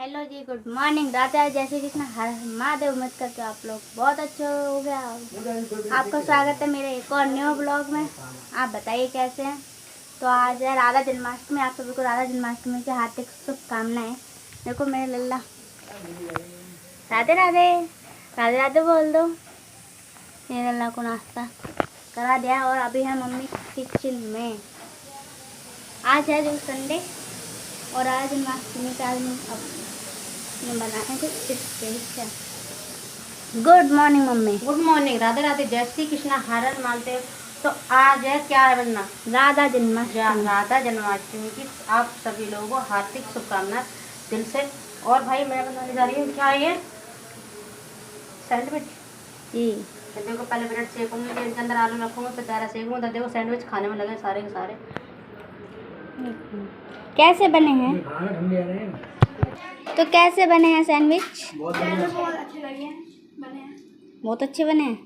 Hello जी, good morning. Radha जैसे कितना हर महादेव, उम्मीद करते हो आप लोग बहुत अच्छे हो गया। आपका स्वागत है मेरे एक और न्यू ब्लॉग में। आप बताइए कैसे हैं। तो आज है राधा जन्माष्टमी। आप सभी को राधा जन्माष्टमी की हार्दिक शुभकामनाएं। देखो मेरे लल्ला, राधे राधे राधे राधे बोल दो। मेरे लल्ला को नाश्ता करा दिया और अभी है मम्मी किचन में। आज है जो संडे और आज जन्माष्टमी का बनाए कुछ special. Good morning mummy. Good morning. Radhe Radhe, जय श्री कृष्णा, हर हर मानते हो। तो आज है क्या है बनना, राधा जन्माष्टमी। राधा जन्माष्टमी की आप सभी लोगों को हार्दिक शुभकामनाएं दिल से। और भाई मैं बनाने जा रही हूँ क्या ये सैंडविच जी। तो देखो पहले ब्रेड सेकूंगी, फिर इसके अंदर आलू रखूँगा, फिर दारा सेकूँगा। तो देखो सैंडविच खाने में लगे सारे के सारे। कैसे बने हैं? तो कैसे बने हैं सैंडविच? बहुत अच्छे लगे हैं, बने हैं। बहुत अच्छे बने हैं,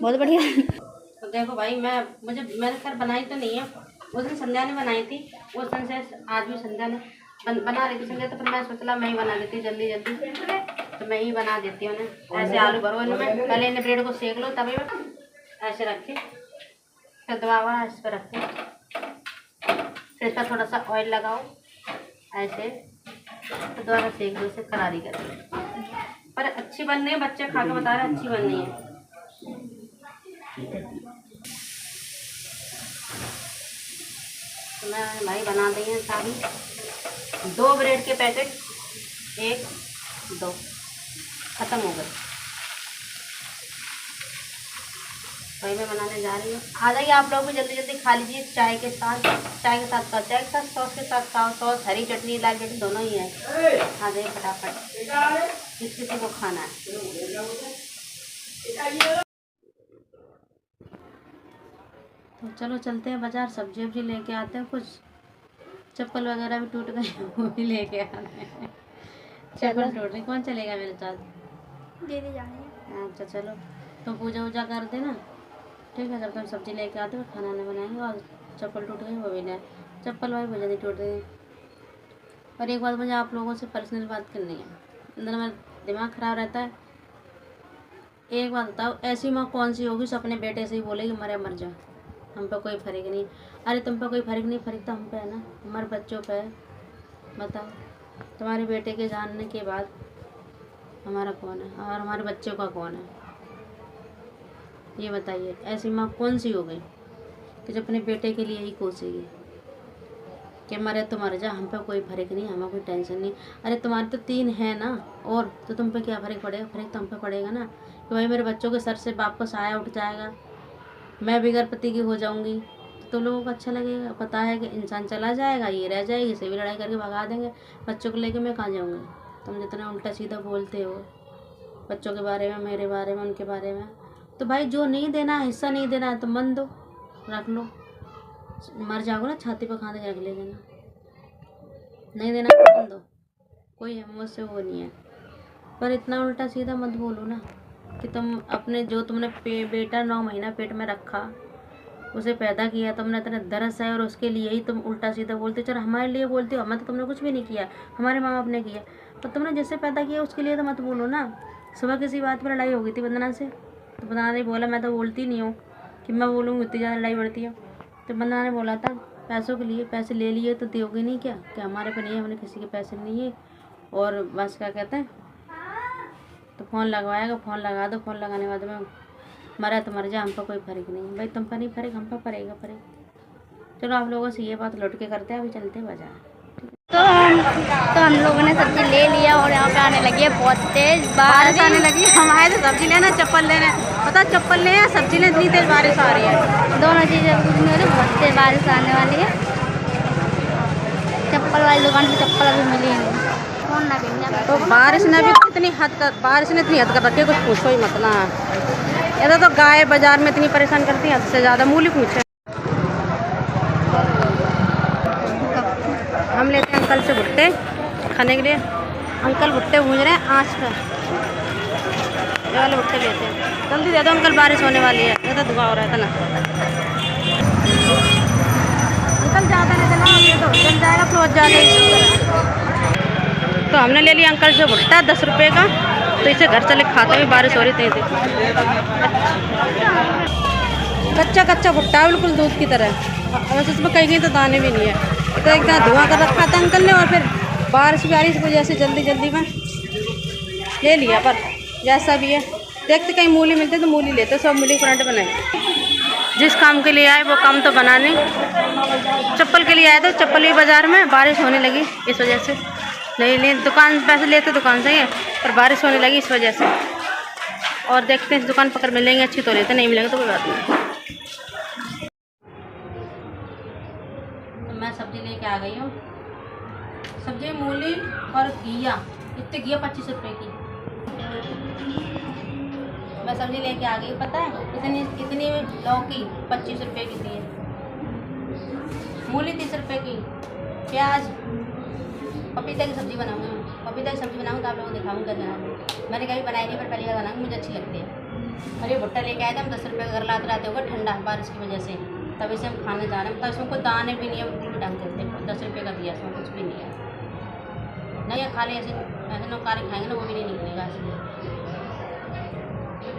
बहुत बढ़िया। तो देखो भाई मैंने खैर बनाई तो नहीं है, उस दिन संध्या ने बनाई थी। उस दिन से आज भी संध्या ने बना रही थी संध्या, तो फिर मैं सोचला मैं ही बना देती हूँ जल्दी जल्दी। तो मैं ही बना देती हूँ उन्हें। ऐसे आलू भरो इनमें, पहले इन्हें ब्रेड को सेक लो तभी में ऐसे रखे, फिर दवा इस पर रखे, फिर इस पर थोड़ा सा ऑयल लगाओ ऐसे, तो दोबारा सेक दो, इसे करारी करें। पर अच्छी बन रही है, बच्चे खा के बता रहे हैं अच्छी बन रही है। तो मैं भाई बना दी है सारी। 2 ब्रेड के पैकेट, 1 2 खत्म हो गए। भाई मैं बनाने जा रही हूँ। आ जाइए आप लोग भी जल्दी जल्दी खा लीजिए चाय के साथ। चाय के साथ खाओ, चाय के साथ सॉस के साथ खाओ। सॉस हरी चटनी लाल चटनी दोनों ही है। आ जाइए फटाफट, किसी को खाना है। तो चलो चलते हैं बाजार, सब्जी वब्जी लेके आते हैं। कुछ चप्पल वगैरह भी टूट गए, वो भी लेके आते हैं। चप्पल टूट रही, कौन चलेगा मेरे साथ? दीदी जाएंगे। अच्छा चलो, तो पूजा वूजा कर देना, ठीक है। जब तुम सब्जी लेके आते हो खाना नहीं बनाएंगे। और चप्पल टूट गई, वो भी नहीं। चप्पल भाई मुझे नहीं टूट रही। और एक बात मुझे आप लोगों से पर्सनल बात करनी है, अंदर मेरा दिमाग ख़राब रहता है। एक बात बताओ, ऐसी माँ कौन सी होगी जो अपने बेटे से ही बोलेगी मरे मर जा, हम पे कोई फर्क नहीं। अरे तुम पे कोई फर्क नहीं, फर्क तो हम पे है ना, हमारे बच्चों पे है। बताओ, तुम्हारे बेटे के जानने के बाद हमारा कौन है और हमारे बच्चों का कौन है? ये बताइए, ऐसी माँ कौन सी हो गई कि जो अपने बेटे के लिए ही कोसेगी कि मरे तो मर जा, हम पे कोई फर्क नहीं, हमें कोई टेंशन नहीं। अरे तुम्हारे तो 3 है ना, और तो तुम पे क्या फर्क पड़ेगा? फर्क तो हम पे पड़ेगा ना कि भाई मेरे बच्चों के सर से बाप का साया उठ जाएगा, मैं बिगर पति की हो जाऊंगी, तो तुम लोगों को अच्छा लगेगा? पता है कि इंसान चला जाएगा, ये रह जाएगी, इसे भी लड़ाई करके भगा देंगे। बच्चों को लेके मैं कहाँ जाऊँगी? तुम जितना उल्टा सीधा बोलते हो बच्चों के बारे में, मेरे बारे में, उनके बारे में। तो भाई जो नहीं देना है, हिस्सा नहीं देना है तो मन दो, रख लो। मर जाओगे ना छाती पर खाने रख ले देना, नहीं देना तो मन दो, कोई है मुझसे वो नहीं है। पर इतना उल्टा सीधा मत बोलो ना कि तुम अपने जो तुमने बेटा 9 महीना पेट में रखा, उसे पैदा किया, तुमने इतना दरस है और उसके लिए ही तुम उल्टा सीधा बोलते। चलो हमारे लिए बोलते हो, हमें तो तुमने कुछ भी नहीं किया, हमारे माँ बाप ने किया। तो तुमने जिससे पैदा किया उसके लिए तो मत बोलो ना। सुबह किसी बात पर लड़ाई हो गई थी वंदना से, तो वंदना ने बोला, मैं तो बोलती नहीं हूँ कि मैं बोलूँगी इतनी ज़्यादा लड़ाई बढ़ती है। तो वंदना ने बोला था पैसों के लिए, पैसे ले लिए तो दोगे नहीं क्या, कि हमारे पे नहीं है, हमने किसी के पैसे नहीं है। और बस क्या कहते हैं, तो फ़ोन लगवाएगा, फ़ोन लगा दो, फ़ोन लगाने के बाद में मरा तो मर जा, हम पर कोई फर्क नहीं। भाई तुम पर नहीं फर्क, हम पर पड़ेगा फर्क। चलो आप लोगों से ये बात लौट के करते हैं, अभी चलते हैं बाजार। तो हम लोगों ने सब्जी ले लिया और यहाँ पे आने लगी है बहुत तेज बारिश आने लगी। हम आए थे सब्जी लेना, चप्पल लेना, पता चप्पल ले सब्जी लेने, इतनी तेज बारिश आ रही है। दोनों चीज़ें कुछ नहीं हो रही, बहुत तेज बारिश आने वाली है। चप्पल वाली दुकान की चप्पल अभी मिली नहीं। कौन ना बिकना, तो बारिश ने भी इतनी हद कर रखी है, कुछ पूछो ही मत ना। ये तो गाय बाजार में इतनी परेशान करती है, हद से ज़्यादा। मूली पूछे हम लेते हैं अंकल से भुट्टे खाने के लिए। अंकल भुट्टे भूंज रहे हैं आँच पे, ये वाले भुट्टे लेते हैं। जल्दी दे दो अंकल, बारिश होने वाली है। ये तो धुआं हो रहा था ना अंकल, ज़्यादा नहीं देना, ये तो जल जाएगा, फ्लोज ज़्यादा ही। हमने ले लिया अंकल से भुट्टा 10 रुपये का, तो इसे घर चले खाते हुए। बारिश हो रही थी, देखो कच्चा कच्चा भुट्टा बिल्कुल दूध की तरह। वैसे इसमें कहीं तो दाने भी नहीं है, तो एक तरह धुआं कर रखा था अंकल ने, और फिर बारिश भी आ रही, इस वजह से जल्दी जल्दी में ले लिया। पर जैसा भी है, देखते कहीं मूली मिलते तो मूली लेते, सब मूली के पराठे बनाए। जिस काम के लिए आए वो काम तो बनाने। चप्पल के लिए आए तो चप्पल भी बाज़ार में, बारिश होने लगी इस वजह से नहीं ले। दुकान पैसे लेते दुकान से ही है, पर बारिश होने लगी इस वजह से। और देखते हैं इस दुकान पकड़ मिलेंगे अच्छी तो लेते, नहीं मिलेंगे तो कोई बात नहीं। तो मैं सब्जी लेके आ गई हूँ। सब्जी मूली और घिया, इतने घिया 25 रुपये की। मैं सब्जी लेके आ गई, पता है इतनी लौकी 25 रुपये की थी, मूली 30 रुपये की, प्याज। पपीता की सब्ज़ी बनाऊंगी, पपीता की सब्ज़ी बनाऊंगी तो आप लोगों को दिखाऊंगी कैसे बनाऊंगी। मैंने कभी बनाई नहीं, पर पहली बार बनाऊंगी, मुझे अच्छी लगती है। और ये भुट्टा लेके आए थे हम 10 रुपये का, घर लाते रहते होगा ठंडा बारिश की वजह से, तब इसे हम खाने जा रहे हैं। तो इसमें कोई दाने भी नहीं है, बिल्कुल भी ढंग से 10 रुपये का दिया, इसमें कुछ भी नहीं है। नहीं है खाली ऐसे ऐसे नौकारी खाएंगे ना, वो भी नहीं निकलेगा, इसलिए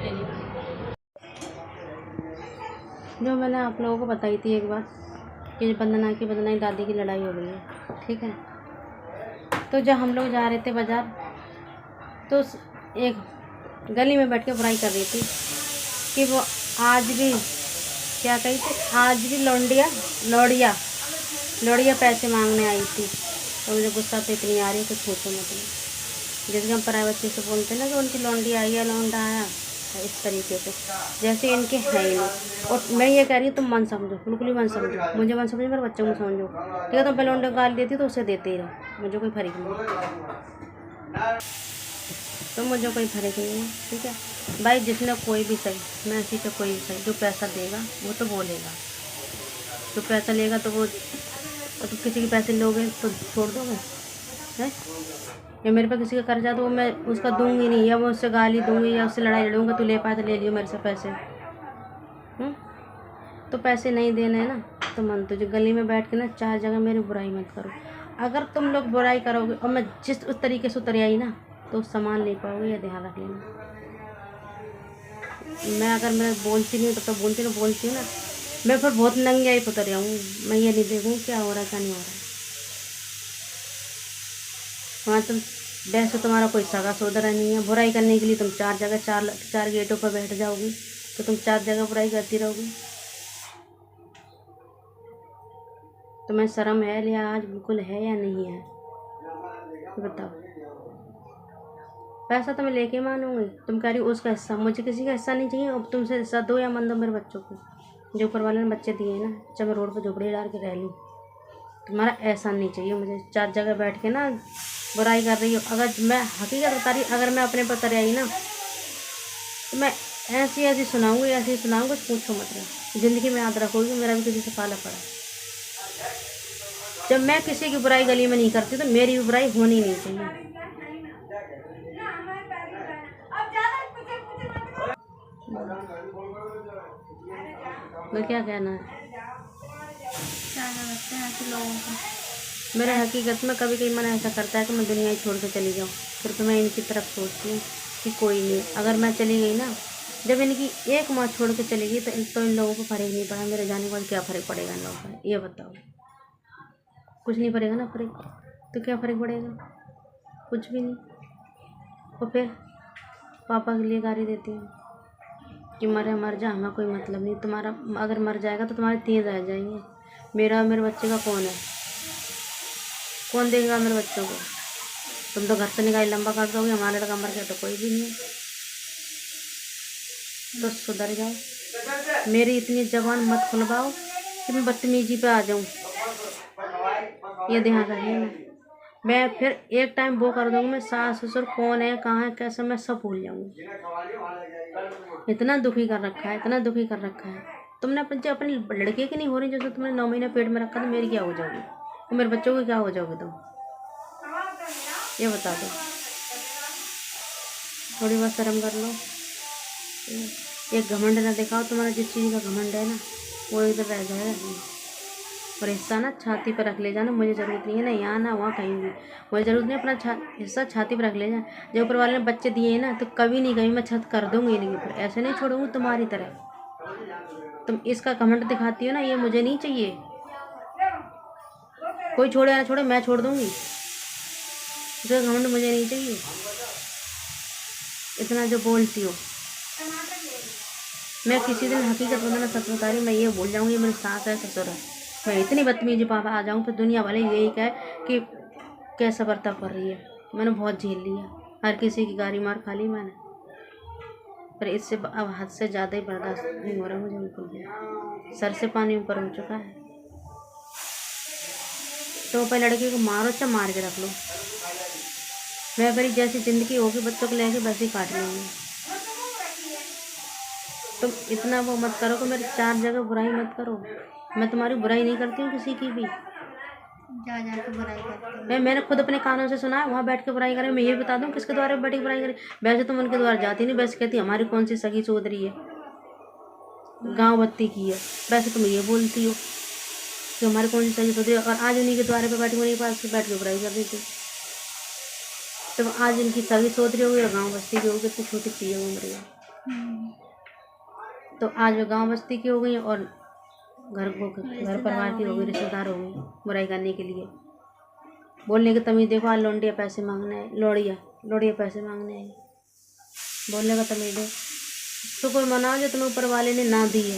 ले लिया। जो मैंने आप लोगों को बताई थी एक बार कि बंदना की दादी की लड़ाई हो गई है, ठीक है। तो जब हम लोग जा रहे थे बाज़ार, तो एक गली में बैठ के बुराई कर रही थी कि वो आज भी क्या कही थी, आज भी लौड़िया पैसे मांगने आई थी। तो मुझे गुस्सा तो इतनी आ रही है, कुछ पूछो मतलब। जैसे हम पराए बच्चे से बोलते हैं ना कि उनकी लौंडी आई है, लौंडा आया, इस तरीके से जैसे इनके हैं ही नहीं। और मैं ये कह रही हूँ तुम मन समझो, बिल्कुल ही मन समझो, मुझे मन समझो, मेरे बच्चों को समझो, ठीक है। तुम पहले लौंडे गाल देती तो उसे देते ही रहो, मुझे कोई फर्क नहीं, तो मुझे कोई फर्क नहीं है, ठीक है भाई। जिसने कोई भी सही, मैं ऐसी तो कोई भी सही, जो पैसा देगा वो तो बोलेगा, जो पैसा लेगा तो वो, तो तुम किसी के पैसे लोगे तो छोड़ दोगे हैं? या मेरे पे किसी का कर्जा तो मैं उसका दूंगी नहीं, या मैं उससे गाली दूंगी या उससे लड़ाई लड़ूंगा, तो ले पाए तो ले लियो मेरे से पैसे। तो पैसे नहीं देने हैं ना, तो मन तुझे गली में बैठ के ना 4 जगह मेरी बुराई मत करो। अगर तुम लोग बुराई करोगे और मैं जिस उस तरीके से उतर आई ना, तो सामान ले पाओगे, या ध्यान रख लेना। मैं बोलती नहीं हूँ तो बोलती हूँ ना, मैं फिर बहुत नंगी आई उतर जाऊँ। मैं ये नहीं देखूँ क्या हो रहा है क्या नहीं हो रहा है। वहाँ तुम वैसे तुम्हारा कोई सगा सोदरा नहीं है, बुराई करने के लिए तुम 4 जगह 4 गेटों पर बैठ जाओगी, तो तुम 4 जगह बुराई करती रहोगी। तुम्हें शर्म है या आज बिल्कुल है या नहीं है, तो बताओ। पैसा तो मैं लेके मानूंगी, तुम कह रही हो उसका हिस्सा, मुझे किसी का हिस्सा नहीं चाहिए। अब तुमसे हिस्सा दो या मन दो मेरे बच्चों को, जो ऊपर वाले ने बच्चे दिए हैं ना, जब मैं रोड पर झोपड़ी डाल के रह लूँ। तुम्हारा एहसान नहीं चाहिए मुझे, 4 जगह बैठ के ना बुराई कर रही हो। अगर मैं हकीकत बता रही, अगर मैं अपने पर उतर आई ना, तो मैं ऐसी सुनाऊंगी, ऐसी सुनाऊंगी, पूछो मत रहे। ज़िंदगी में याद रखोगी, मेरा भी किसी से पाला पड़ा। जब मैं किसी की बुराई गली में नहीं करती, तो मेरी भी बुराई होनी नहीं चाहिए। मैं क्या कहना है लोगों को। मेरे हकीकत में कभी कभी मन ऐसा करता है कि मैं दुनिया ही छोड़ के चली जाऊँ। फिर तो मैं इनकी तरफ सोचती हूँ कि कोई नहीं, अगर मैं चली गई ना, जब इनकी एक माँ छोड़ के चली गई, तो इन लोगों को फर्क नहीं पड़ा। मेरे जाने के बाद क्या फ़र्क पड़ेगा इन लोगों को, ये बताओ। कुछ नहीं पड़ेगा ना फर्क, तो क्या फ़र्क पड़ेगा, कुछ भी नहीं। और फिर पापा के लिए गाली देती हूँ कि मर जा, हमें कोई मतलब नहीं। तुम्हारा अगर मर जाएगा तो तुम्हारे 3 रह जाएंगे, मेरा और मेरे बच्चे का कौन है, कौन देखेगा मेरे बच्चों को। तुम तो घर से निकाल लंबा कर दोगे, हमारा लड़का मर गया तो कोई भी नहीं है। तो सुधर जाओ, मेरी इतनी जबान मत खुलवाओ कि मैं बदतमीजी पे आ जाऊँ, ये ध्यान रखिए। मैं फिर एक टाइम वो कर दूँगी, मैं सास ससुर कौन है, कहाँ है, कैसे, मैं सब भूल जाऊँगी। इतना दुखी कर रखा है, इतना दुखी कर रखा है। तुमने अपने लड़के की नहीं हो रही, जैसे तुमने 9 महीने पेट में रखा, तो मेरी क्या हो जाओगी, तो मेरे बच्चों को क्या हो जाओगे तुम, ये बता दो। थोड़ी बहुत शर्म कर लो। एक घमंड ना दिखाओ, तुम्हारा जिस चीज़ का घमंड है ना, वो इधर रह जाएगा। और हिस्सा ना छाती पर रख ले जाना, मुझे ज़रूरत नहीं है ना यहाँ ना वहाँ कहीं भी, मुझे ज़रूरत नहीं, अपना हिस्सा छाती पर रख ले जाना। जो ऊपर वाले ने बच्चे दिए हैं ना, तो कभी नहीं कभी मैं छत कर दूँगी इनके ऊपर, ऐसे नहीं छोड़ूंगी तुम्हारी तरह। तुम इसका घमंड दिखाती हो ना, ये मुझे नहीं चाहिए। कोई छोड़े ना छोड़े, मैं छोड़ दूँगी, इसका घमंड मुझे नहीं चाहिए। इतना जो बोलती हो, मैं किसी दिन हकीकत बताना सच बता रही, मैं ये भूल जाऊँगी मेरी सास है ससुर है, मैं इतनी बदतमीजी पापा आ जाऊँ तो दुनिया वाले यही कहे कि कैसा बर्ताव कर रही है। मैंने बहुत झेल लिया, हर किसी की गाली मार खा ली मैंने, पर इससे अब हद से ज़्यादा ही बर्दाश्त नहीं हो रहा मुझे बिल्कुल भी, सर से पानी ऊपर हो चुका है। तो पहले लड़के को मारो चाहे मार के रख लो, मैं मेरी जैसी ज़िंदगी होगी बच्चों को लेके वैसे ही काट लूँगी। तुम इतना वो मत करो कि मेरी 4 जगह बुराई मत करो, मैं तुम्हारी बुराई नहीं करती हूँ किसी की भी, जा के बुराई करते मैंने खुद अपने कानों से सुना है, वहाँ बैठ के बुराई करे। मैं ये बता दूँ किसके द्वारा बैठ के बुराई करे, वैसे तुम उनके द्वारा जाती नहीं, वैसे कहती हमारी कौन सी सगी चौधरी है, गाँव बत्ती की है, वैसे तुम ये बोलती हो कि हमारी कौन सी सगी चौधरी है, और आज उन्हीं के द्वारे पे बैठ उन्हीं के पास बैठ के बुराई कर देती। तो आज इनकी सगी चौधरी हो गई और गाँव बस्ती की हो गई, कितनी छोटी सी घूम रही है। तो आज वो गाँव बस्ती की हो गई और घर परिवार की हो गई, रिश्तेदार हो गई बुराई करने के लिए, बोलने की तमीज़ देखो। आज लौंडिया पैसे मांगने है, लोड़िया पैसे मांगने हैं, बोलने का तमीज़ है। शुक्र मनाओ जो तुम्हें ऊपर वाले ने ना दी है,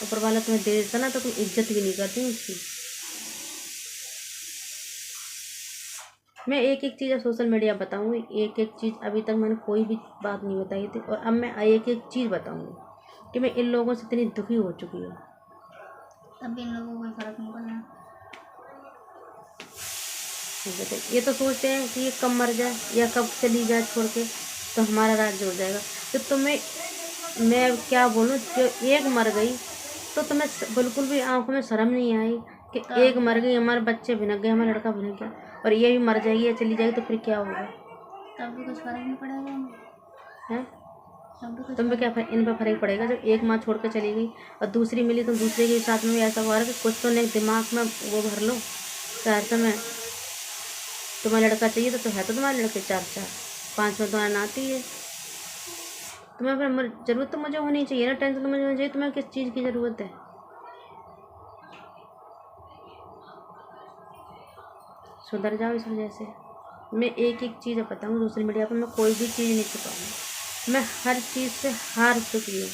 ऊपर वाला तुम्हें दे देता ना तो तुम इज्जत भी नहीं करती उसकी। मैं एक एक चीज़ अब सोशल मीडिया बताऊँगी, एक एक चीज़, अभी तक मैंने कोई भी बात नहीं बताई थी, और अब मैं एक एक चीज़ बताऊँगी कि मैं इन लोगों से इतनी दुखी हो चुकी हूँ। तब भी इन लोगों को कोई फर्क नहीं पड़ा। ये तो सोचते हैं कि ये कब मर जाए या कब चली जाए छोड़ के तो हमारा राज्य हो जाएगा। तो तुम्हें मैं क्या बोलूँ, जो एक मर गई तो तुम्हें बिल्कुल भी आंखों में शर्म नहीं आई कि एक मर गई, हमारे बच्चे भिनक गए, हमारा लड़का भिनक गया, और ये भी मर जाएगी या चली जाएगी तो फिर क्या होगा? तब भी कुछ फर्क नहीं पड़ेगा है, तुम पे क्या इन पर फर्क पड़ेगा? जब एक माँ छोड़ कर चली गई और दूसरी मिली तो दूसरे के साथ में भी ऐसा हुआ कि कुछ तो दिमाग में वो भर लो। शहर में तुम्हें लड़का चाहिए तो है तो तुम्हारे लड़के 4-4 5 में तुम्हारा नाती है, तुम्हें फिर ज़रूरत तो मुझे होनी चाहिए ना, टेंशन तो मुझे होनी चाहिए। तुम्हें किस चीज़ की ज़रूरत है? सुधर जाओ इस वजह से। मैं एक एक चीज़ बताऊँ सोशल मीडिया पर, मैं कोई भी चीज़ नहीं छुपाऊँगी, मैं हर चीज़ से हार चुकी हूँ।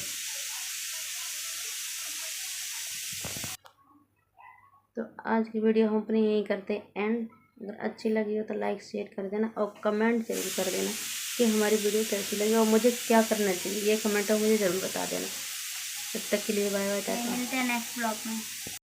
तो आज की वीडियो हम अपनी यहीं करते एंड। अगर अच्छी लगी हो तो लाइक शेयर कर देना और कमेंट जरूर कर देना कि हमारी वीडियो कैसी लगी और मुझे क्या करना चाहिए, ये कमेंट में मुझे ज़रूर बता देना। तब तक के लिए बाय बाय, टाटा, मिलते हैं नेक्स्ट ब्लॉग में।